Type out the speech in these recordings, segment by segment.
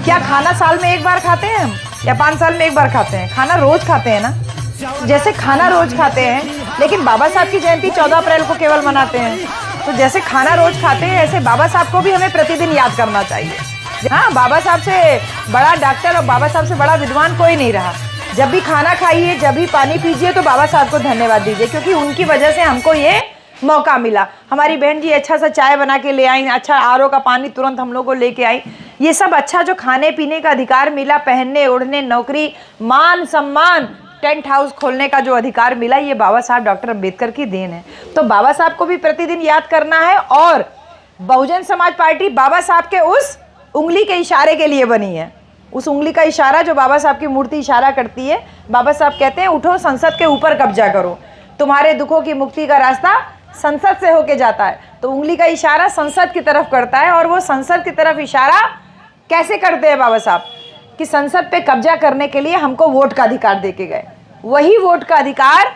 क्या खाना साल में एक बार खाते हैं हम या 5 साल में एक बार खाते हैं? खाना रोज खाते हैं ना। जैसे खाना रोज खाते हैं, लेकिन बाबा साहब की जयंती 14 अप्रैल को केवल मनाते हैं। तो जैसे खाना रोज खाते हैं, ऐसे बाबा साहब को भी हमें प्रतिदिन याद करना चाहिए। हाँ, बाबा साहब से बड़ा डॉक्टर और बाबा साहब से बड़ा विद्वान कोई नहीं रहा। जब भी खाना खाइए, जब भी पानी पीजिए, तो बाबा साहब को धन्यवाद दीजिए, क्योंकि उनकी वजह से हमको ये मौका मिला। हमारी बहन जी अच्छा सा चाय बना के ले आई, अच्छा आरओ का पानी तुरंत हम लोग को लेके आई। ये सब अच्छा जो खाने पीने का अधिकार मिला, पहनने ओढ़ने, नौकरी, मान सम्मान, टेंट हाउस खोलने का जो अधिकार मिला, ये बाबा साहब डॉक्टर अंबेडकर की देन है। तो बाबा साहब को भी प्रतिदिन याद करना है। और बहुजन समाज पार्टी बाबा साहब के उस उंगली के इशारे के लिए बनी है। उस उंगली का इशारा जो बाबा साहब की मूर्ति इशारा करती है, बाबा साहब कहते हैं उठो संसद के ऊपर कब्जा करो, तुम्हारे दुखों की मुक्ति का रास्ता संसद से होके जाता है। तो उंगली का इशारा संसद की तरफ करता है। और वो संसद की तरफ इशारा कैसे करते हैं बाबा साहब? कि संसद पे कब्जा करने के लिए हमको वोट का अधिकार देके गए। वही वोट का अधिकार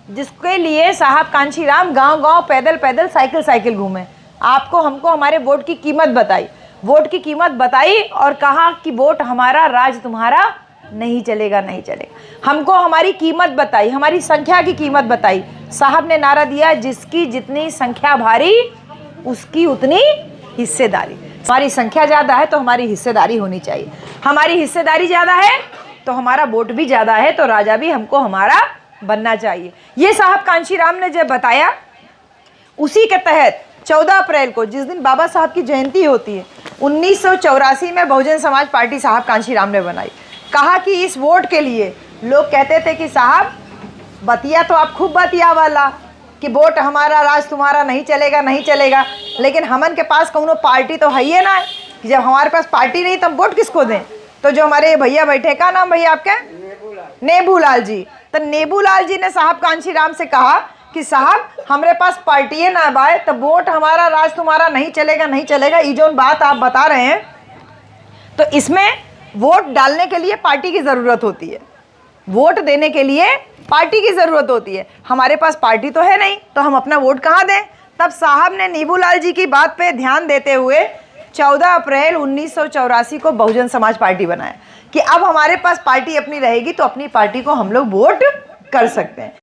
जिसके लिए साहब कांशीराम गांव-गांव पैदल पैदल साइकिल घूमे, आपको हमको हमारे वोट की कीमत बताई, वोट की कीमत बताई और कहा कि वोट हमारा, राज तुम्हारा, नहीं चलेगा, नहीं चलेगा। हमको हमारी कीमत बताई, हमारी संख्या की कीमत बताई। साहब ने नारा दिया, जिसकी जितनी संख्या भारी उसकी उतनी हिस्सेदारी। हमारी संख्या ज़्यादा है तो हमारी हिस्सेदारी होनी चाहिए। हमारी हिस्सेदारी ज़्यादा है तो हमारा वोट भी ज़्यादा है, तो राजा भी हमको हमारा बनना चाहिए। ये साहब कांशीराम ने जब बताया, उसी के तहत 14 अप्रैल को, जिस दिन बाबा साहब की जयंती होती है, 1984 में बहुजन समाज पार्टी साहब कांशीराम ने बनाई। कहा कि इस वोट के लिए लोग कहते थे कि साहब बतिया तो आप खूब बतिया वाला कि वोट हमारा, राज तुम्हारा, नहीं चलेगा, नहीं चलेगा, लेकिन हमन के पास कौनो पार्टी तो है ही ना। कि जब हमारे पास पार्टी नहीं तब वोट किसको दें? तो जो हमारे भैया बैठे, का नाम भैया आपका? नेबूलाल जी। तो नेबूलाल जी ने साहब कांशीराम से कहा कि साहब हमारे पास पार्टी है ना भाई, तब वोट हमारा, राज तुम्हारा, नहीं चलेगा, नहीं चलेगा। ये जो बात आप बता रहे हैं, तो इसमें वोट डालने के लिए पार्टी की ज़रूरत होती है, वोट देने के लिए पार्टी की ज़रूरत होती है। हमारे पास पार्टी तो है नहीं, तो हम अपना वोट कहाँ दें? तब साहब ने नेबूलाल जी की बात पे ध्यान देते हुए 14 अप्रैल 1984 को बहुजन समाज पार्टी बनाया कि अब हमारे पास पार्टी अपनी रहेगी तो अपनी पार्टी को हम लोग वोट कर सकते हैं।